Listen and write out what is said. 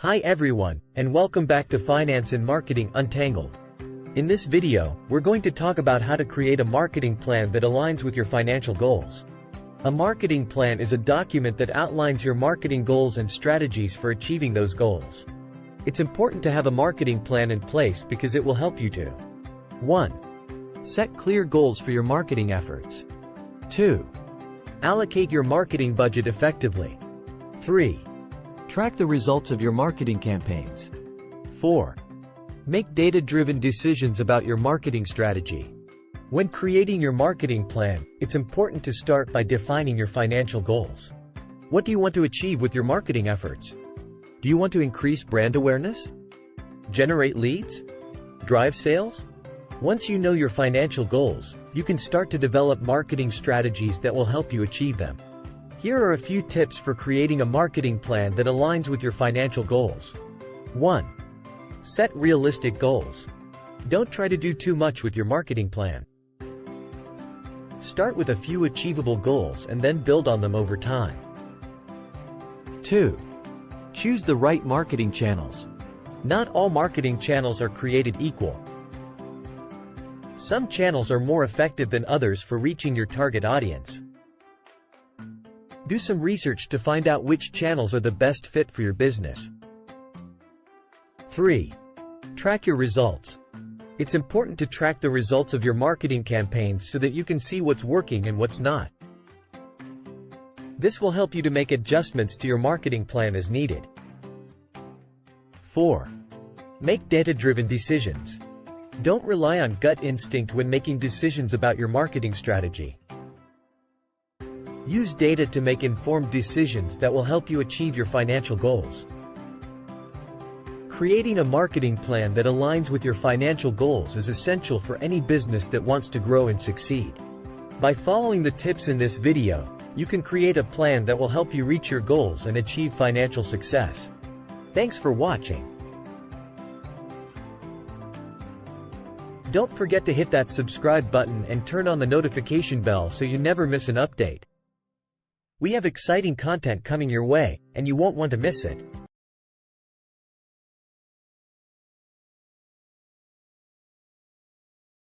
Hi everyone, and welcome back to Finance and Marketing Untangled. In this video, we're going to talk about how to create a marketing plan that aligns with your financial goals. A marketing plan is a document that outlines your marketing goals and strategies for achieving those goals. It's important to have a marketing plan in place because it will help you to 1. Set clear goals for your marketing efforts. 2. Allocate your marketing budget effectively. 3. Track the results of your marketing campaigns. 4. Make data-driven decisions about your marketing strategy. When creating your marketing plan, it's important to start by defining your financial goals. What do you want to achieve with your marketing efforts? Do you want to increase brand awareness? Generate leads? Drive sales? Once you know your financial goals, you can start to develop marketing strategies that will help you achieve them. Here are a few tips for creating a marketing plan that aligns with your financial goals. 1. Set realistic goals. Don't try to do too much with your marketing plan. Start with a few achievable goals and then build on them over time. 2. Choose the right marketing channels. Not all marketing channels are created equal. Some channels are more effective than others for reaching your target audience. Do some research to find out which channels are the best fit for your business. 3. Track your results. It's important to track the results of your marketing campaigns so that you can see what's working and what's not. This will help you to make adjustments to your marketing plan as needed. 4. Make data-driven decisions. Don't rely on gut instinct when making decisions about your marketing strategy. Use data to make informed decisions that will help you achieve your financial goals. Creating a marketing plan that aligns with your financial goals is essential for any business that wants to grow and succeed. By following the tips in this video, you can create a plan that will help you reach your goals and achieve financial success. Thanks for watching. Don't forget to hit that subscribe button and turn on the notification bell so you never miss an update. We have exciting content coming your way, and you won't want to miss it.